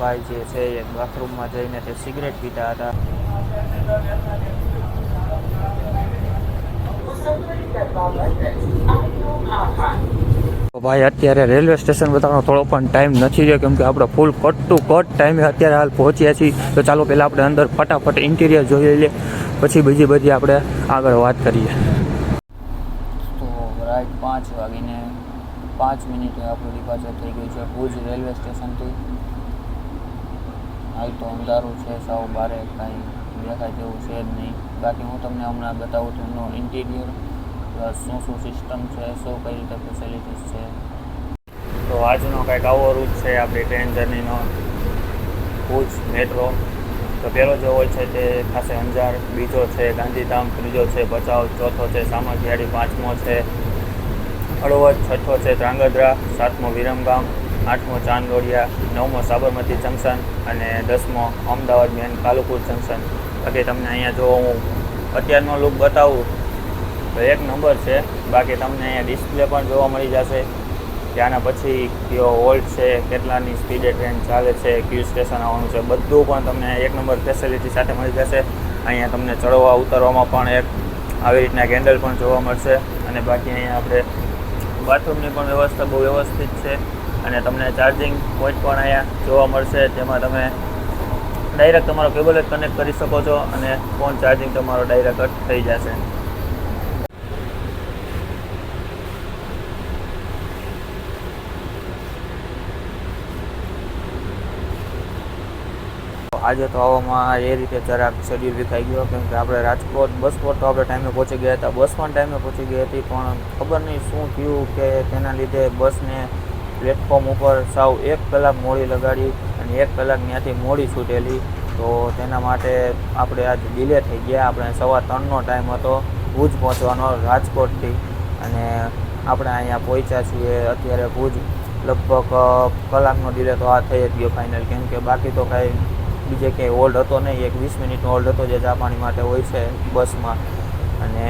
ભાઈ જે છે એ બાથરૂમમાં જઈને તે સિગરેટ પીતા હતા. ભાઈ અત્યારે રેલવે સ્ટેશન બતાવવાનો થોડો પણ ટાઈમ નથી રહ્યો, કેમ કે આપણે ફૂલ કટ ટુ કટ ટાઈમે અત્યારે હાલ પહોંચ્યા છીએ. તો ચાલો પહેલાં આપણે અંદર ફટાફટ ઇન્ટિરિયર જોઈ લઈએ, પછી બીજી બધી આપણે આગળ વાત કરીએ. તો રાઈટ 5:05 આપણું ડિપાર્ચર થઈ ગયું છે ભુજ રેલવે સ્ટેશનથી. હાલ તો અંધારું છે, સાવ બારે કાંઈ દેખાય તેવું છે જ નહીં. બાકી હું તમને હમણાં બતાવું છું એમનો ઇન્ટિરિયર, પ્લસ શું શું સિસ્ટમ છે, શું કઈ રીતે ફેસિલિટીઝ છે. તો આજનો કંઈક આવો રૂટ છે આપણી ટ્રેન જર્નીનો, ભુજ મેટ્રો. તો પહેલો જે હોય છે તે ખાસે અંજાર, બીજો છે ગાંધીધામ, ત્રીજો છે ભચાઉ, ચોથો છે સામખિયાળી, પાંચમો છે હળવદ, છઠ્ઠો છે ધ્રાંગધ્રા, સાતમો વિરમગામ, આઠમો ચાંદોડિયા, નવમો સાબરમતી જંકશન અને 10મો અમદાવાદ મેન કાલુપુર જંકશન. બાકી તમને અહીંયા જો હું અત્યારનો લુક બતાવું તો એક નંબર છે. બાકી તમને અહીંયા ડિસ્પ્લે પણ જોવા મળી જશે કે આના પછી કયો હોલ્ટ છે, કેટલાની સ્પીડે ટ્રેન ચાલે છે, કયું સ્ટેશન આવવાનું છે, બધું પણ તમને એક નંબર ફેસિલિટી સાથે મળી જશે. અહીંયા તમને ચડવા ઉતરવામાં પણ એક આવી રીતના કેન્ડલ પણ જોવા મળશે. અને બાકી અહીંયા આપણે બાથરૂમની પણ વ્યવસ્થા બહુ વ્યવસ્થિત છે. અને તમને ચાર્જિંગ પોઈન્ટ પણ અહીંયા જોવા મળશે, જેમાં તમે ડાયરેક્ટ તમારો કેબલ જ કનેક્ટ કરી શકો છો અને ફોન ચાર્જિંગ તમારો ડાયરેક્ટ થઈ જશે. આજે તો આવવામાં એ રીતે જરાક શેડ્યુલ વિખાઈ ગયો, કેમ કે આપણે રાજકોટ બસ પર તો આપણે ટાઈમે પહોંચી ગયા હતા, બસ પણ ટાઈમે પહોંચી ગઈ હતી, પણ ખબર નહીં શું થયું કે તેના લીધે બસને પ્લેટફોર્મ ઉપર સાવ 1 કલાક મોડી લગાડી અને 1 કલાક ત્યાંથી મોડી છૂટેલી. તો તેના માટે આપણે આજ ડિલે થઈ ગયા. આપણે 3:15નો ટાઈમ હતો ભુજ પહોંચવાનો રાજકોટથી, અને આપણે અહીંયા પહોંચ્યા છીએ અત્યારે ભુજ. લગભગ કલાકનો ડિલે તો આ થઈ જ ગયો ફાઇનલ, કેમ કે બાકી તો કાંઈ બીજે ક્યાંય હોલ્ડ હતો નહીં. એક 20 મિનિટનો હોલ્ડ હતો જે ચા પાણી માટે હોય છે બસમાં. અને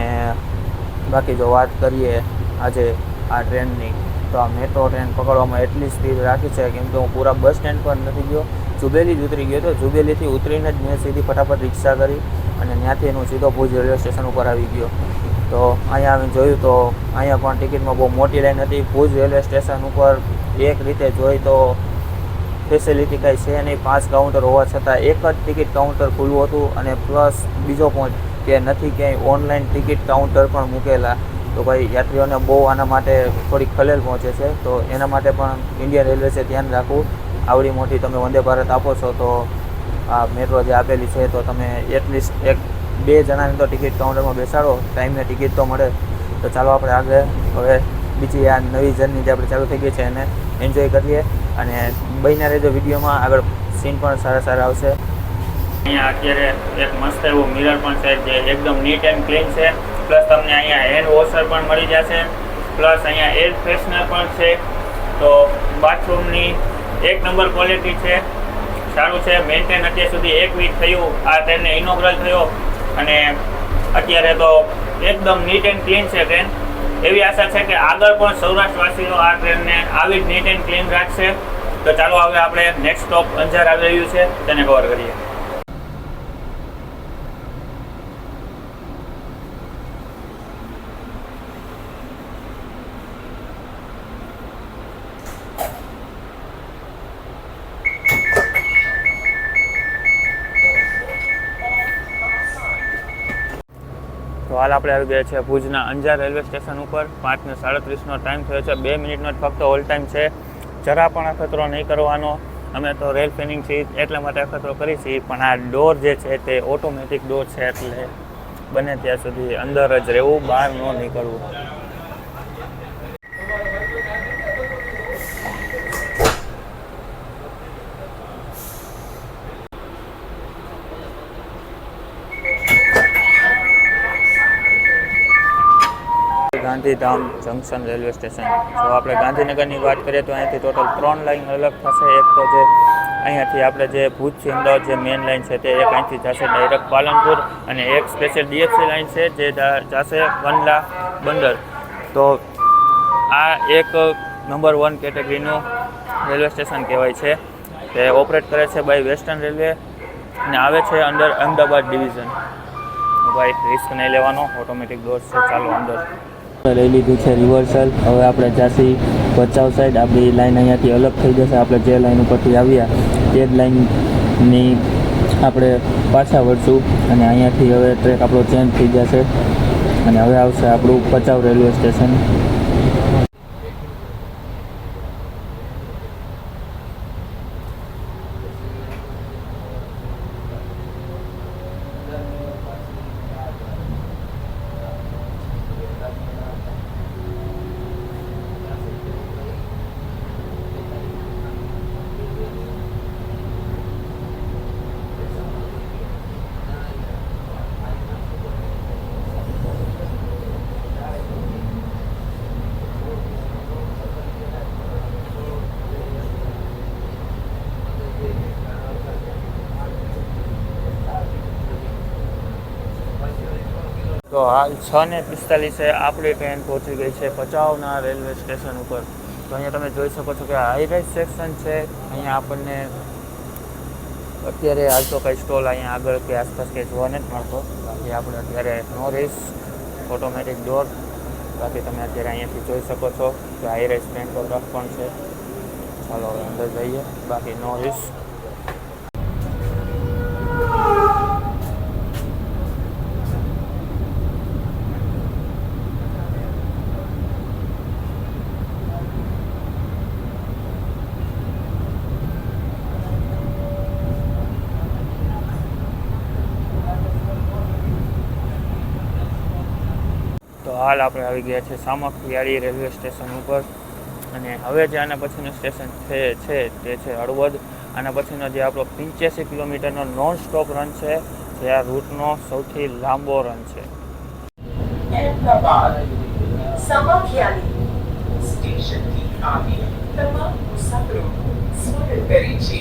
બાકી જો વાત કરીએ આજે આ ટ્રેનની, તો આ મેટ્રો ટ્રેન પકડવામાં એટલી સ્પીડ રાખી છે, કેમ કે હું પૂરા બસ સ્ટેન્ડ પર નથી ગયો, જુબેલી જ ઉતરી ગયો હતો. જુબેલીથી ઉતરીને જ મેં સીધી ફટાફટ રિક્ષા કરી અને ત્યાંથી હું સીધો ભુજ રેલવે સ્ટેશન ઉપર આવી ગયો. તો અહીંયા આવીને જોયું તો અહીંયા પણ ટિકિટમાં બહુ મોટી લાઈન હતી. ભુજ રેલવે સ્ટેશન ઉપર એક રીતે જોઈ તો ફેસિલિટી કાંઈ છે નહીં. 5 કાઉન્ટર હોવા છતાં એક જ ટિકિટ કાઉન્ટર ખુલ્લું હતું. અને પ્લસ બીજો પોઈન્ટ કે નથી ક્યાંય ઓનલાઈન ટિકિટ કાઉન્ટર પણ મૂકેલા. તો ભાઈ યાત્રીઓને બહુ આના માટે થોડીક ખલેલ પહોંચે છે. તો એના માટે પણ ઇન્ડિયન રેલવેસે ધ્યાન રાખવું. આવડી મોટી તમે વંદે ભારત આપો છો, તો આ મેટ્રો જે આપેલી છે તો તમે એટલીસ્ટ 1-2 જણાને તો ટિકિટ કાઉન્ટરમાં બેસાડો, ટાઈમને ટિકિટ તો મળે. તો ચાલો આપણે આગળ હવે બીજી આ નવી જર્ની જે આપણે ચાલુ થઈ ગઈ છે એને એન્જોય કરીએ. અને બન્યા રહેજો વિડીયોમાં, આગળ સીન પણ સારા આવશે. અહીંયા અત્યારે એક મસ્ત એવું મિરર પણ છે જે એકદમ નીટ એન્ડ ક્લીન છે. પ્લસ તમને અહીંયા હેન્ડ વોશર પણ મળી જશે. પ્લસ અહીંયા એર ફ્રેશનર પણ છે. તો બાથરૂમની એક નંબર ક્વોલિટી છે, સારું છે. મેન્ટેન અત્યાર સુધી 1 વીક થયું આ ટ્રેનને ઇનોગ્રલ થયો, અને અત્યારે તો એકદમ નીટ એન્ડ ક્લીન છે ટ્રેન. એવી આશા છે કે આગળ પણ સૌરાષ્ટ્રવાસીઓ આ ટ્રેનને આવી જ નીટ એન્ડ ક્લીન રાખશે. તો ચાલો હવે આપણે નેક્સ્ટ સ્ટોપ અંજાર આવી રહ્યું છે તેને કવર કરીએ. તો હાલ આપણે આવી ગયા છે ભુજના અંજાર રેલવે સ્ટેશન ઉપર. 5:37નો ટાઈમ થયો છે. 2 મિનિટનો જ ફક્ત હોલ્ડ ટાઈમ છે. જરા પણ અખતરો નહીં કરવાનો. અમે તો રેલ ફેનિંગ છીએ એટલા માટે અખતરો કરી છીએ, પણ આ ડોર જે છે તે ઓટોમેટિક ડોર છે, એટલે બને ત્યાં સુધી અંદર જ રહેવું, બહાર ન નીકળવું. Gandhidham junction railway station. જો આપણે ગાંધીનગરની વાત કરીએ તો અહીંયાથી ટોટલ 3 લાઇન અલગ થશે. એક તો જે અહીંયાથી આપણે જે ભુજથી અમદાવાદ જે મેઇન લાઇન છે તે એક અહીંથી જશે ડાયરેક્ટ પાલનપુર, અને એક સ્પેશિયલ ડીએફસી લાઇન છે જે જશે કંડલા બંદર. તો આ એક નંબર 1 કેટેગરીનું રેલવે સ્ટેશન કહેવાય છે. તે ઓપરેટ કરે છે બાય વેસ્ટર્ન રેલવે અને આવે છે અંડર અમદાવાદ ડિવિઝન. ભાઈ રિસ્ક નહીં લેવાનો, ઓટોમેટિક ડોર છે. ચાલો અંદર લઈ લીધું છે રિવર્સલ. હવે આપણે જાસી ભચાઉ સાઈડ. આપણી લાઈન અહીંયાથી અલગ થઈ જશે. આપણે જે લાઈન ઉપરથી આવ્યા તે જ લાઈનની આપણે પાછા વળશું અને અહીંયાથી હવે ટ્રેક આપણો ચેન્જ થઈ જશે અને હવે આવશે આપણું ભચાઉ રેલવે સ્ટેશન. તો હાલ 6:45 આપણી ટ્રેન પહોંચી ગઈ છે ભચાઉના રેલવે સ્ટેશન ઉપર. તો અહીંયા તમે જોઈ શકો છો કે હાઈ રાઇઝ સેક્શન છે. અહીંયા આપણને અત્યારે હાલ તો કંઈ સ્ટોલ અહીંયા આગળ કે આસપાસ કંઈ જોવા નથી મળતો. બાકી આપણે અત્યારે નો રેસ ઓટોમેટિક ડોર. બાકી તમે અત્યારે અહીંયાથી જોઈ શકો છો કે હાઈ રાઇઝ પેન્ટોગ્રાફ પણ છે. ચાલો હવે અંદર જઈએ. બાકી નો રેસ. તો હાલ આપણે આવી ગયા છે સામખિયાળી રેલવે સ્ટેશન ઉપર અને હવે જે આના પછીનું સ્ટેશન છે તે છે હળવદ. આના પછીનો જે આપણો 85 કિલોમીટરનો નોન સ્ટોપ રન છે, જે આ રૂટનો સૌથી લાંબો રન છે. સામખિયાળી સ્ટેશનથી આવીને તમામ મુસાફરોનું સ્વાગત કરે છે.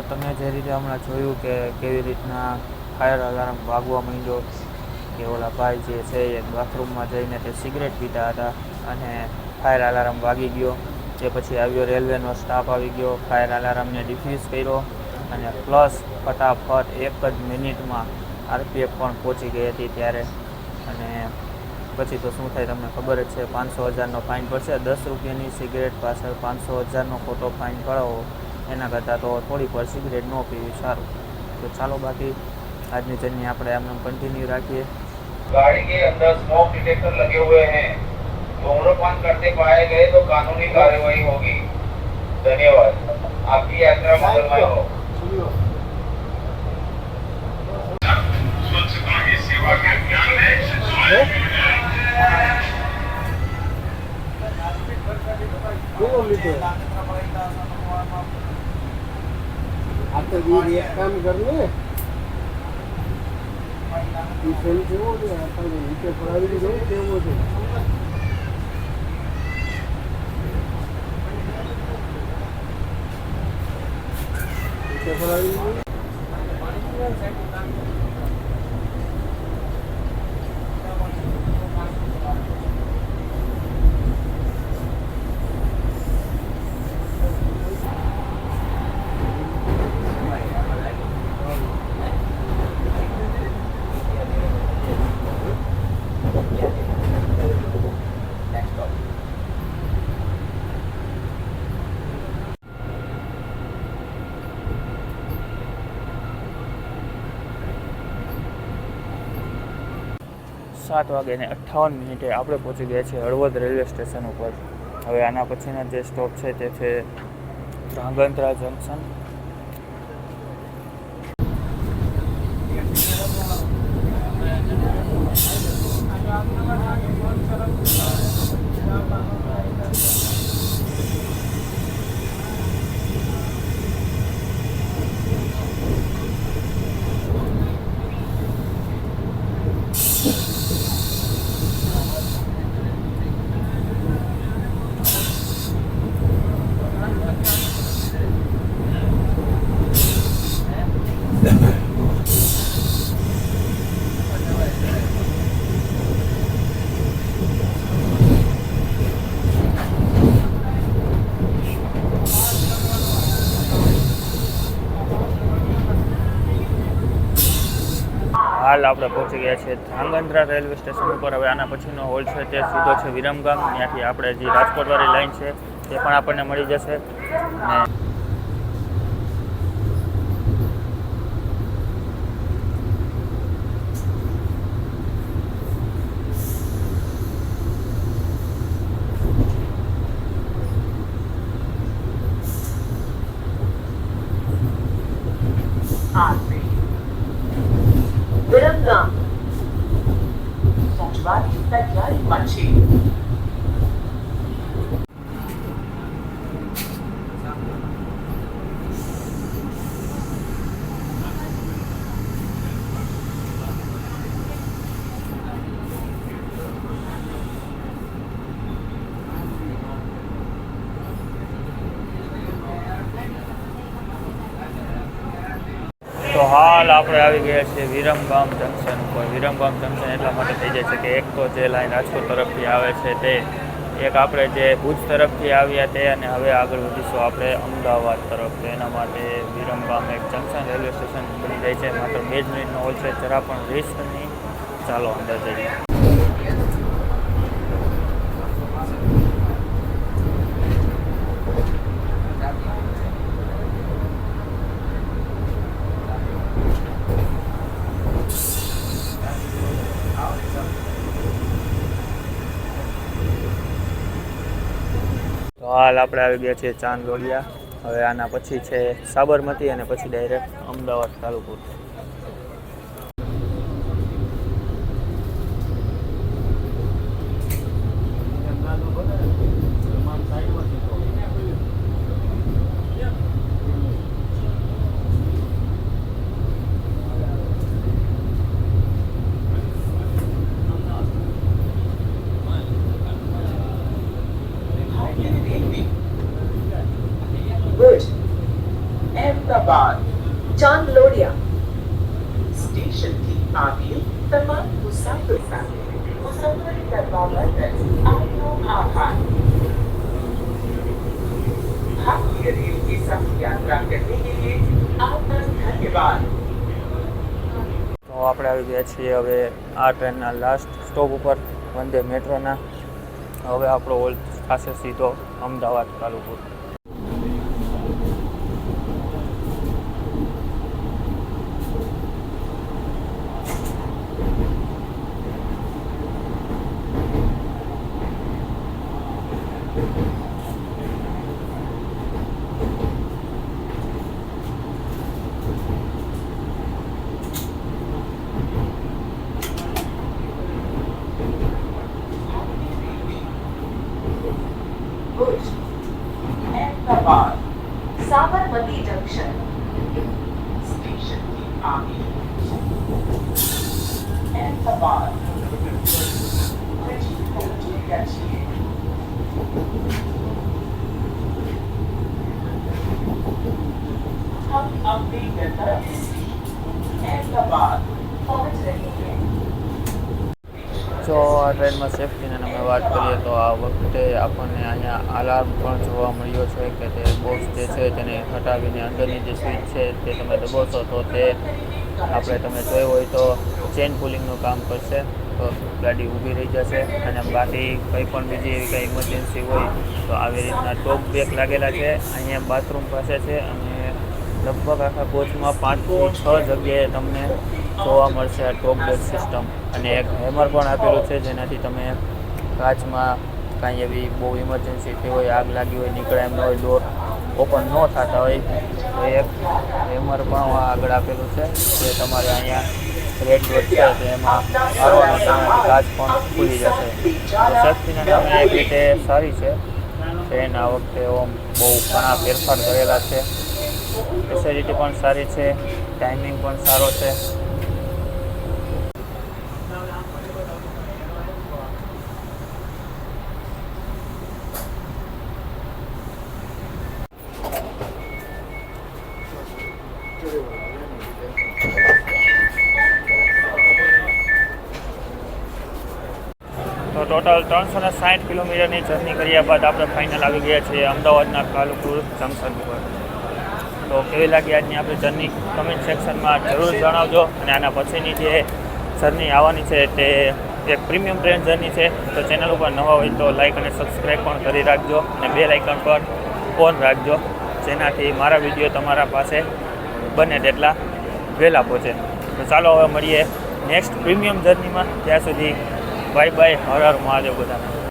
તમે જે રીતે હમણાં જોયું કે કેવી રીતના ફાયર અલાર્મ વાગવા માંડ્યો કે ઓલા ભાઈ જે છે એ બાથરૂમમાં જઈને તે સિગરેટ પીતા હતા અને ફાયર અલાર્મ વાગી ગયો. તે પછી આવ્યો રેલવેનો સ્ટાફ આવી ગયો, ફાયર અલાર્મને ડિફ્યુઝ કર્યો અને પ્લસ ફટાફટ 1 જ મિનિટમાં આરપીએફ પણ પહોંચી ગઈ હતી ત્યારે. અને પછી તો શું થાય તમને ખબર જ છે, 500,000નો ફાઇન પડશે. 10 રૂપિયાની સિગરેટ પાછળ 500,000નો ખોટો ફાઇન પડાવો એના કરતાં તો થોડીક વાર સિગરેટ ન પીવી સારું. તો ચાલો બાકી આજની જર્ની આપણે આમ કન્ટિન્યू રાખીએ. गाड़ी के अंदर स्मोक डिटेक्टर लगे हुए हैं, धूम्रपान करते पाए गए तो कानूनी कार्रवाई होगी. धन्यवाद. आपकी यात्रा मंगलमय हो. स्वच्छता ही सेवा के अभियान में आता भी एक काम करने ઈસેલ કેવો છે આપણે નીચે પડાવી દે કેવો છે નીચે પડાવી દે 7:58 આપણે પહોંચી ગયા છીએ હળવદ રેલવે સ્ટેશન ઉપર. હવે આના પછીના જે સ્ટોપ છે તે છે ધ્રાંગધ્રા જંકશન. હાલ આપણે પહોંચી ગયા છીએ ધ્રાંગધ્રા રેલવે સ્ટેશન ઉપર. હવે આના પછીનો હોલ્ડ છે તે સીધો છે વિરમગામ. ત્યાંથી આપણે જે રાજકોટવાળી લાઈન છે તે પણ આપણને મળી જશે. અને Viramgam. Sachwari Tatyari Panchi. તો હાલ આપણે આવી ગયા છીએ વિરમગામ જંકશન ઉપર. વિરમગામ જંકશન એટલા માટે થઈ જાય છે કે એક તો જે લાઈન રાજકોટ તરફથી આવે છે તે, એક આપણે જે ભુજ તરફથી આવ્યા તે, અને હવે આગળ વધીશું આપણે અમદાવાદ તરફ. તો એના માટે વિરમગામ એક જંકશન રેલવે સ્ટેશન બની જાય છે. માત્ર 2 જ મિનિટનો હોલ છે, જરા પણ રિસ્ક નહીં. ચાલો અંદર જઈએ. તો હાલ આપણે આવી ગયા છીએ ચાંદલોડિયા. હવે આના પછી છે સાબરમતી અને પછી direct Ahmedabad Kalupur. Good. Ahmedabad. Chandlodia station की आगे तमाम मुसाफिर मुसाफिर करवा बदल आपको आभार। भारतीय रेल की सफर यात्रा करने के लिए आपका धन्यवाद। તો આપણે આવી ગયા છીએ હવે આ ટ્રેનના લાસ્ટ સ્ટોપ ઉપર, વંદે મેટ્રોના. હવે આપણો હોલ્ડ થશે સીધો Ahmedabad Kalupur. Good. Ahmedabad. Sabarmati junction station की आगे Ahmedabad. ट्रेन पहुंची गई। हम अपने गंतव्य अहमदाबाद પહોંચ રહી છે। જો આ ટ્રેનમાં સેફ્ટીની અમે વાત કરીએ તો આ વખતે આપણને અહીંયા અલાર્મ પણ જોવા મળ્યો છે કે તે બોક્સ જે છે તેને હટાવીને અંદરની જે સ્વિચ છે તે તમે દબાવશો તો તે આપણે તમે જોયું હોય તો ચેન પુલિંગનું કામ કરશે, તો ગાડી ઊભી રહી જશે. અને બાકી કંઈ પણ બીજી એવી કંઈ ઇમરજન્સી હોય તો આવી રીતના ટોપ બ્રેક લાગેલા છે. અહીંયા બાથરૂમ પાસે છે અને લગભગ આખા કોચમાં 5 થી 6 જગ્યાએ તમને જોવા મળશે આ ટોપ ડેક સિસ્ટમ. અને એક હેમર પણ આપેલું છે જેનાથી તમે કાચમાં કાંઈ એવી બહુ ઇમરજન્સી થઈ હોય, આગ લાગી હોય, નીકળે એમ ન હોય, ડોર ઓપન ન થતા હોય તો એક હેમર પણ આગળ આપેલું છે જે તમારે અહીંયા રેડ ડોટ છે તો એમાં મારવાનો તેનાથી કાચ પણ ખુલી જશે. તો સેફ્ટીના નામે એક રીતે સારી છે. ટ્રેન આ વખતે બહુ ઘણા ફેરફાર કરેલા છે. ફેસિલિટી પણ સારી છે, ટાઈમિંગ પણ સારો છે. તો ટોટલ 360 કિલોમીટરની જર્ની કર્યા બાદ આપણે ફાઇનલ આવી ગયા છીએ અમદાવાદના કાલુપુર જંકશન પર. તો કેવી લાગી આજની આપણી જર્ની કમેન્ટ સેક્શનમાં જરૂર જણાવજો. અને આના પછીની જે જર્ની આવવાની છે તે એક પ્રીમિયમ ટ્રેન જર્ની છે. તો ચેનલ ઉપર નવા હોય તો લાઇક અને સબસ્ક્રાઈબ પણ કરી રાખજો અને બેલ આઇકન પર ઓન રાખજો જેનાથી મારા વિડીયો તમારા પાસે બને તેટલા વહેલા પહોંચે. તો ચાલો હવે મળીએ નેક્સ્ટ પ્રીમિયમ જર્નીમાં. ત્યાં સુધી બાય બાય, હર હર મહાદેવ બધાને.